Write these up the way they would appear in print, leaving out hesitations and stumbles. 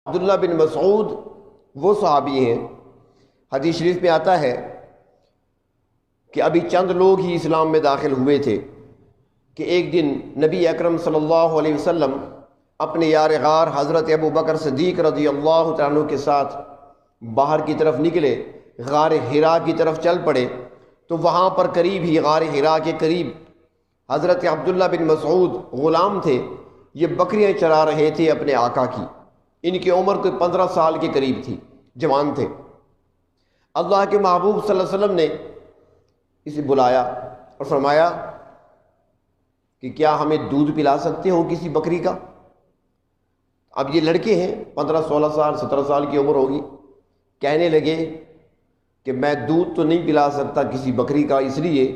عبداللہ بن مسعود وہ صحابی ہیں، حدیث شریف میں آتا ہے کہ ابھی چند لوگ ہی اسلام میں داخل ہوئے تھے کہ ایک دن نبی اکرم صلی اللہ علیہ وسلم اپنے یار غار حضرت ابو بکر صدیق رضی اللہ تعالیٰ عنہ کے ساتھ باہر کی طرف نکلے، غار حرا کی طرف چل پڑے تو وہاں پر قریب ہی غار حرا کے قریب حضرت عبداللہ بن مسعود غلام تھے، یہ بکریاں چرا رہے تھے اپنے آقا کی۔ ان کی عمر کوئی 15 سال کے قریب تھی، جوان تھے۔ اللہ کے محبوب صلی اللہ علیہ وسلم نے اسے بلایا اور فرمایا کہ کیا ہمیں دودھ پلا سکتے ہو کسی بکری کا؟ اب یہ لڑکے ہیں، 15 16 سال 17 سال کی عمر ہوگی، کہنے لگے کہ میں دودھ تو نہیں پلا سکتا کسی بکری کا، اس لیے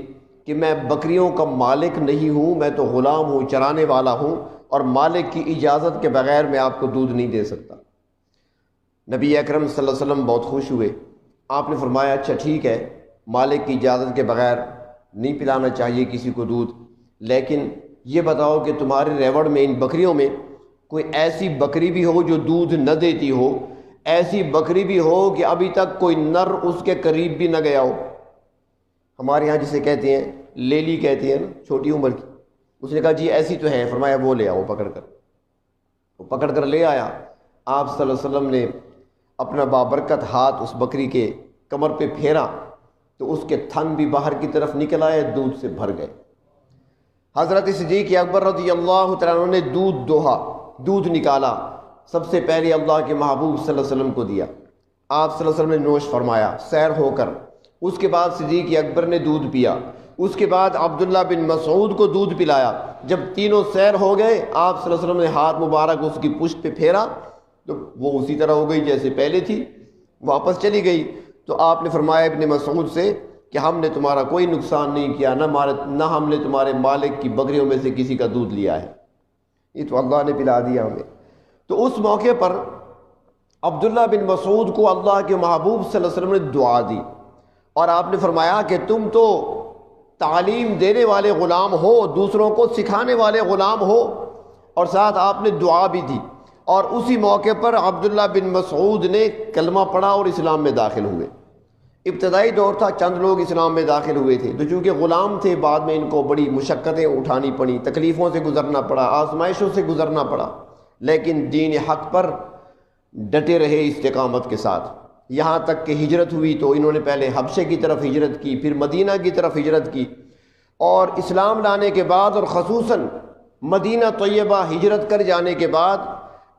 کہ میں بکریوں کا مالک نہیں ہوں، میں تو غلام ہوں، چرانے والا ہوں، اور مالک کی اجازت کے بغیر میں آپ کو دودھ نہیں دے سکتا۔ نبی اکرم صلی اللہ علیہ وسلم بہت خوش ہوئے، آپ نے فرمایا اچھا ٹھیک ہے، مالک کی اجازت کے بغیر نہیں پلانا چاہیے کسی کو دودھ، لیکن یہ بتاؤ کہ تمہارے ریوڑ میں ان بکریوں میں کوئی ایسی بکری بھی ہو جو دودھ نہ دیتی ہو، ایسی بکری بھی ہو کہ ابھی تک کوئی نر اس کے قریب بھی نہ گیا ہو۔ ہمارے ہاں جسے کہتے ہیں لیلی کہتے ہیں نا، چھوٹی عمر کی۔ اس نے کہا جی ایسی تو ہے، فرمایا وہ لے آؤ پکڑ کر۔ وہ پکڑ کر لے آیا، آپ صلی اللہ علیہ وسلم نے اپنا بابرکت ہاتھ اس بکری کے کمر پہ پھیرا تو اس کے تھن بھی باہر کی طرف نکل آئے، دودھ سے بھر گئے۔ حضرت صدیق اکبر رضی اللہ تعالیٰ عنہ نے دودھ دوہا، دودھ نکالا، سب سے پہلے اللہ کے محبوب صلی اللہ علیہ وسلم کو دیا۔ آپ صلی اللہ علیہ وسلم نے نوش فرمایا سیر ہو کر۔ اس کے بعد صدیق اکبر نے دودھ پیا، اس کے بعد عبداللہ بن مسعود کو دودھ پلایا۔ جب تینوں سیر ہو گئے، آپ صلی اللہ علیہ وسلم نے ہاتھ مبارک اس کی پشت پہ پھیرا تو وہ اسی طرح ہو گئی جیسے پہلے تھی، واپس چلی گئی۔ تو آپ نے فرمایا ابن مسعود سے کہ ہم نے تمہارا کوئی نقصان نہیں کیا، نہ ہم نے تمہارے مالک کی بکریوں میں سے کسی کا دودھ لیا ہے، یہ تو اللہ نے پلا دیا ہمیں۔ تو اس موقع پر عبداللہ بن مسعود کو اللہ کے محبوب صلی اللہ علیہ وسلم نے دعا دی، اور آپ نے فرمایا کہ تم تو تعلیم دینے والے غلام ہو، دوسروں کو سکھانے والے غلام ہو، اور ساتھ آپ نے دعا بھی دی۔ اور اسی موقع پر عبداللہ بن مسعود نے کلمہ پڑھا اور اسلام میں داخل ہوئے۔ ابتدائی دور تھا، چند لوگ اسلام میں داخل ہوئے تھے، تو چونکہ غلام تھے بعد میں ان کو بڑی مشقتیں اٹھانی پڑی، تکلیفوں سے گزرنا پڑا، آزمائشوں سے گزرنا پڑا، لیکن دین حق پر ڈٹے رہے استقامت کے ساتھ، یہاں تک کہ ہجرت ہوئی تو انہوں نے پہلے حبشے کی طرف ہجرت کی، پھر مدینہ کی طرف ہجرت کی، اور اسلام لانے کے بعد اور خصوصاً مدینہ طیبہ ہجرت کر جانے کے بعد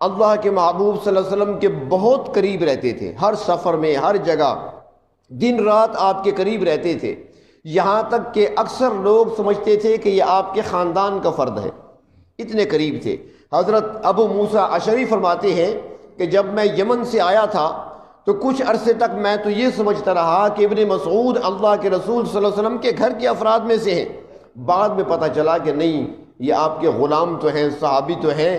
اللہ کے محبوب صلی اللہ علیہ وسلم کے بہت قریب رہتے تھے، ہر سفر میں، ہر جگہ، دن رات آپ کے قریب رہتے تھے، یہاں تک کہ اکثر لوگ سمجھتے تھے کہ یہ آپ کے خاندان کا فرد ہے، اتنے قریب تھے۔ حضرت ابو موسیٰ اشعری فرماتے ہیں کہ جب میں یمن سے آیا تھا تو کچھ عرصے تک میں تو یہ سمجھتا رہا کہ ابن مسعود اللہ کے رسول صلی اللہ علیہ وسلم کے گھر کے افراد میں سے ہیں، بعد میں پتہ چلا کہ نہیں، یہ آپ کے غلام تو ہیں، صحابی تو ہیں،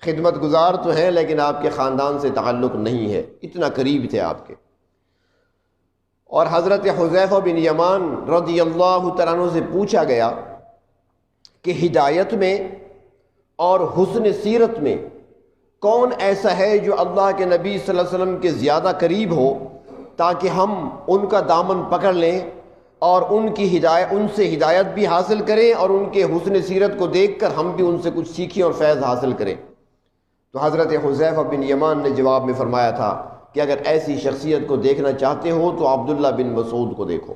خدمت گزار تو ہیں، لیکن آپ کے خاندان سے تعلق نہیں ہے، اتنا قریب تھے آپ کے۔ اور حضرت حذیفہ بن یمان رضی اللہ تعالیٰ عنہ سے پوچھا گیا کہ ہدایت میں اور حسن سیرت میں کون ایسا ہے جو اللہ کے نبی صلی اللہ علیہ وسلم کے زیادہ قریب ہو، تاکہ ہم ان کا دامن پکڑ لیں اور ان سے ہدایت بھی حاصل کریں، اور ان کے حسن سیرت کو دیکھ کر ہم بھی ان سے کچھ سیکھیں اور فیض حاصل کریں۔ تو حضرت حذیفہ بن یمان نے جواب میں فرمایا تھا کہ اگر ایسی شخصیت کو دیکھنا چاہتے ہو تو عبداللہ بن مسعود کو دیکھو۔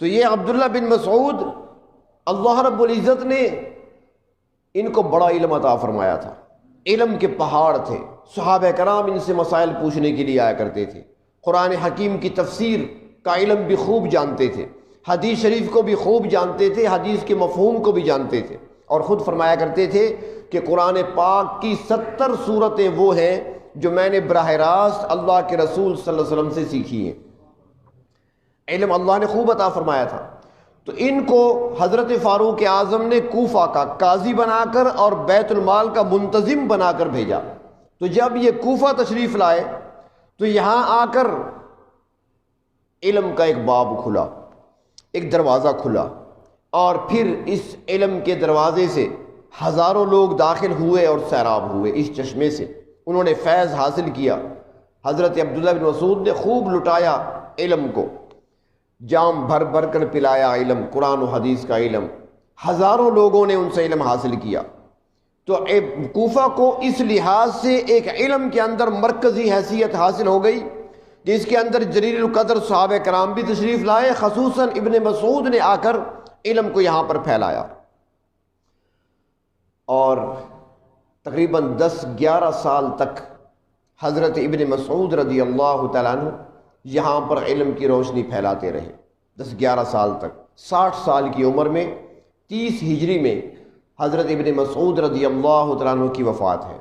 تو یہ عبداللہ بن مسعود، اللہ رب العزت نے ان کو بڑا علم عطا فرمایا تھا، علم کے پہاڑ تھے، صحابہ کرام ان سے مسائل پوچھنے کے لیے آیا کرتے تھے، قرآن حکیم کی تفسیر کا علم بھی خوب جانتے تھے، حدیث شریف کو بھی خوب جانتے تھے، حدیث کے مفہوم کو بھی جانتے تھے، اور خود فرمایا کرتے تھے کہ قرآن پاک کی 70 سورتیں وہ ہیں جو میں نے براہ راست اللہ کے رسول صلی اللہ علیہ وسلم سے سیکھی ہیں۔ علم اللہ نے خوب عطا فرمایا تھا۔ تو ان کو حضرت فاروق اعظم نے کوفہ کا قاضی بنا کر اور بیت المال کا منتظم بنا کر بھیجا۔ تو جب یہ کوفہ تشریف لائے تو یہاں آ کر علم کا ایک باب کھلا، ایک دروازہ کھلا، اور پھر اس علم کے دروازے سے ہزاروں لوگ داخل ہوئے اور سیراب ہوئے اس چشمے سے، انہوں نے فیض حاصل کیا۔ حضرت عبداللہ بن مسعود نے خوب لٹایا علم کو، جام بھر بھر کر پلایا علم، قرآن و حدیث کا علم، ہزاروں لوگوں نے ان سے علم حاصل کیا۔ تو کوفہ کو اس لحاظ سے ایک علم کے اندر مرکزی حیثیت حاصل ہو گئی کہ اس کے اندر جلیل القدر صحابہ کرام بھی تشریف لائے، خصوصاً ابن مسعود نے آ کر علم کو یہاں پر پھیلایا، اور تقریباً 10-11 سال تک حضرت ابن مسعود رضی اللہ تعالیٰ عنہ یہاں پر علم کی روشنی پھیلاتے رہے 10-11 سال تک۔ 60 سال کی عمر میں 30 ہجری میں حضرت ابن مسعود رضی اللہ تعالیٰ عنہ کی وفات ہے۔